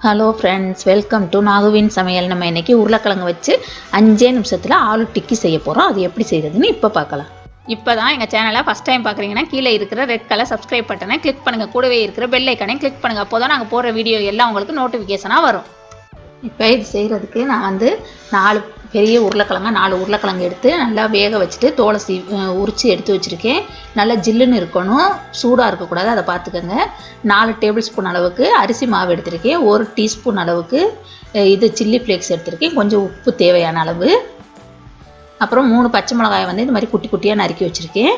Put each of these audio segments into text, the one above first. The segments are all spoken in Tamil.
ஹலோ ஃப்ரெண்ட்ஸ், வெல்கம் டு நாகுவின் சமையல். நம்ம இன்றைக்கி உருளைக்கிழங்கு வச்சு 5 நிமிஷத்தில் ஆலு டிக்கி செய்ய போகிறோம். அது எப்படி செய்கிறதுன்னு இப்போ பார்க்கலாம். இப்போ தான் எங்கள் சேனலை ஃபஸ்ட் டைம் பார்க்குறீங்கன்னா கீழே இருக்கிற ரெட் கலர் சப்ஸ்கிரைப் பட்டனை கிளிக் பண்ணுங்கள். கூடவே இருக்கிற பெல் ஐக்கனையும் கிளிக் பண்ணுங்கள். அப்போ தான் நாங்கள் போடுற வீடியோ எல்லாம் உங்களுக்கு நோட்டிஃபிகேஷனாக வரும். இப்போ இது செய்கிறதுக்கு நான் வந்து 4 பெரிய உருளைக்கிழங்கு 4 உருளைக்கிழங்கு எடுத்து நல்லா வேக வச்சுட்டு தோலை உரித்து எடுத்து வச்சுருக்கேன். நல்லா ஜில்லுன்னு இருக்கணும், சூடாக இருக்கக்கூடாது, அதை பார்த்துக்கோங்க. 4 டேபிள் ஸ்பூன் அளவுக்கு அரிசி மாவு எடுத்திருக்கேன். 1 டீஸ்பூன் அளவுக்கு இது சில்லி ஃப்ளேக்ஸ் எடுத்திருக்கேன். கொஞ்சம் உப்பு தேவையான அளவு. அப்புறம் 3 பச்சை மிளகாயை வந்து இந்த மாதிரி குட்டி குட்டியாக நறுக்கி வச்சுருக்கேன்.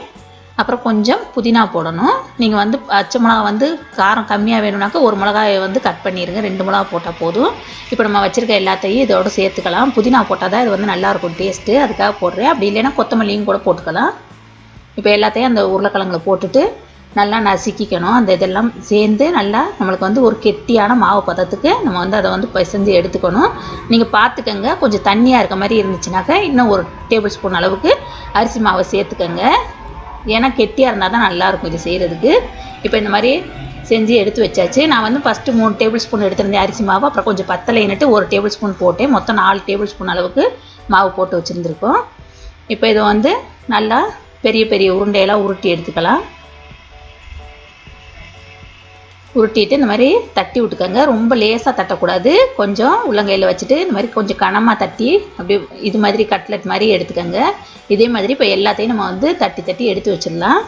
அப்புறம் கொஞ்சம் புதினா போடணும். நீங்கள் வந்து பச்சை மிளகா வந்து காரம் கம்மியாக வேணும்னாக்கா 1 மிளகாயை வந்து கட் பண்ணிடுங்க. 2 மிளகா போட்டால் போதும். இப்போ நம்ம வச்சுருக்க எல்லாத்தையும் இதோடு சேர்த்துக்கலாம். புதினா போட்டால் தான் இது வந்து நல்லாயிருக்கும் டேஸ்ட்டு, அதுக்காக போடுறேன். அப்படி இல்லைன்னா கொத்தமல்லியும் கூட போட்டுக்கலாம். இப்போ எல்லாத்தையும் அந்த உருளைக்கிழங்குல போட்டுட்டு நல்லா நசுக்கிக்கணும். அந்த இதெல்லாம் சேர்ந்து நல்லா நம்மளுக்கு வந்து ஒரு கெட்டியான மாவு பதத்துக்கு நம்ம வந்து அதை வந்து பிசைஞ்சு எடுத்துக்கணும். நீங்கள் பார்த்துக்கங்க, கொஞ்சம் தண்ணியாக இருக்க மாதிரி இருந்துச்சுனாக்கா இன்னும் 1 டேபிள் ஸ்பூன் அளவுக்கு அரிசி மாவை சேர்த்துக்கங்க. ஏன்னா கெட்டியாக இருந்தால் தான் நல்லாயிருக்கும் இது செய்கிறதுக்கு. இப்போ இந்த மாதிரி செஞ்சு எடுத்து வச்சாச்சு. நான் வந்து ஃபஸ்ட்டு 3 டேபிள் ஸ்பூன் எடுத்திருந்தேன் அரிசி மாவு. அப்புறம் கொஞ்சம் பத்தலைன்னுட்டு 1 டேபிள் ஸ்பூன் போட்டேன். மொத்தம் 4 டேபிள் ஸ்பூன் அளவுக்கு மாவு போட்டு வச்சுருந்துருக்கோம். இப்போ இதை வந்து நல்லா பெரிய பெரிய உருண்டையெல்லாம் உருட்டி எடுத்துக்கலாம். உருட்டிட்டு இந்த மாதிரி தட்டி விட்டுக்கோங்க. ரொம்ப லேசாக தட்டக்கூடாது. கொஞ்சம் உள்ளங்கையில் வச்சுட்டு இந்த மாதிரி கொஞ்சம் கனமாக தட்டி அப்படியே இது மாதிரி கட்லெட் மாதிரி எடுத்துக்கோங்க. இதே மாதிரி இப்போ எல்லாத்தையும் நம்ம வந்து தட்டி தட்டி எடுத்து வச்சிடலாம்.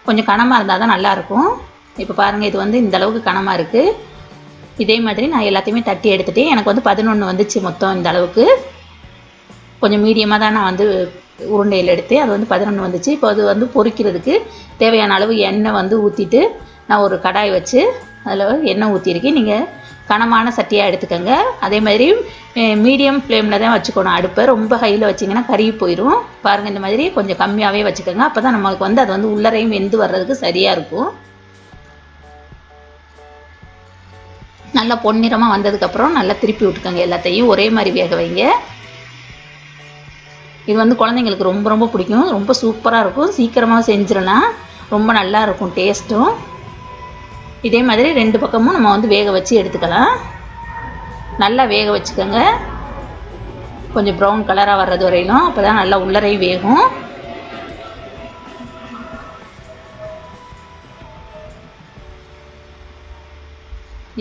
கொஞ்சம் கனமாக இருந்தால் தான் நல்லாயிருக்கும். இப்போ பாருங்கள், இது வந்து இந்த அளவுக்கு கனமாக இருக்குது. இதே மாதிரி நான் எல்லாத்தையுமே தட்டி எடுத்துகிட்டேன். எனக்கு வந்து 11 வந்துச்சு மொத்தம் இந்த அளவுக்கு. கொஞ்சம் மீடியமாக தான் நான் வந்து உருண்டையில் எடுத்தேன். அது வந்து 11 வந்துச்சு. இப்போ அது வந்து பொரிக்கிறதுக்கு தேவையான அளவு எண்ணெய் வந்து ஊற்றிட்டு நான் ஒரு கடாய் வச்சு அதில் எண்ணெய் ஊற்றிருக்கேன். நீங்கள் கனமான சட்டியாக எடுத்துக்கோங்க. அதே மாதிரி மீடியம் ஃப்ளேமில் தான் வச்சுக்கணும் அடுப்பை. ரொம்ப ஹையில் வச்சிங்கன்னா கருகி போயிடும். பாருங்கள், இந்த மாதிரி கொஞ்சம் கம்மியாகவே வச்சுக்கோங்க. அப்போ தான் நம்மளுக்கு வந்து அது வந்து உள்ளரையும் வெந்து வர்றதுக்கு சரியாக இருக்கும். நல்லா பொன்னிறமாக வந்ததுக்கப்புறம் நல்லா திருப்பி விட்டுக்கோங்க. எல்லாத்தையும் ஒரே மாதிரி வேக வைங்க. இது வந்து குழந்தைங்களுக்கு ரொம்ப ரொம்ப பிடிக்கும். ரொம்ப சூப்பராக இருக்கும். சீக்கிரமாக செஞ்சிடலாம். ரொம்ப நல்லா இருக்கும் டேஸ்ட்டும். இதே மாதிரி 2 பக்கமும் நம்ம வந்து வேக வச்சு எடுத்துக்கலாம். நல்லா வேக வச்சுக்கோங்க. கொஞ்சம் ப்ரௌன் கலராக வர்றது வரையிலும். அப்போ தான் நல்லா உள்ளரையும் வேகும்.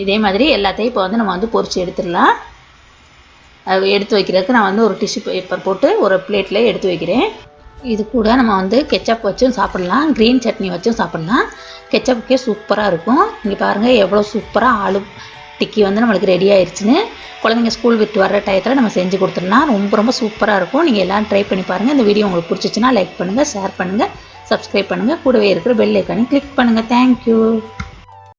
இதே மாதிரி எல்லாத்தையும் இப்போ வந்து நம்ம வந்து பொரிச்சு எடுத்துடலாம். அது எடுத்து வைக்கிறதுக்கு நான் வந்து ஒரு டிஷ்யூ பேப்பர் போட்டு ஒரு பிளேட்டில் எடுத்து வைக்கிறேன். இது கூட நம்ம வந்து கெச்சப் வச்சும் சாப்பிட்லாம், க்ரீன் சட்னி வச்சும் சாப்பிட்லாம். கெச்சப்புக்கே சூப்பராக இருக்கும். இங்கே பாருங்கள் எவ்வளோ சூப்பராக ஆலு டிக்கி வந்து நம்மளுக்கு ரெடி ஆயிடுச்சுன்னு. குழந்தைங்க ஸ்கூல் விட்டு வர்ற டயத்தில் நம்ம செஞ்சு கொடுத்துடலாம். ரொம்ப ரொம்ப சூப்பராக இருக்கும். நீங்கள் எல்லாம் ட்ரை பண்ணி பாருங்கள். இந்த வீடியோ உங்களுக்கு பிடிச்சிச்சின்னா லைக் பண்ணுங்கள், ஷேர் பண்ணுங்கள், சப்ஸ்கிரைப் பண்ணுங்கள். கூடவே இருக்கிற பெல் ஐக்கானையும் கிளிக் பண்ணுங்கள். தேங்க்யூ.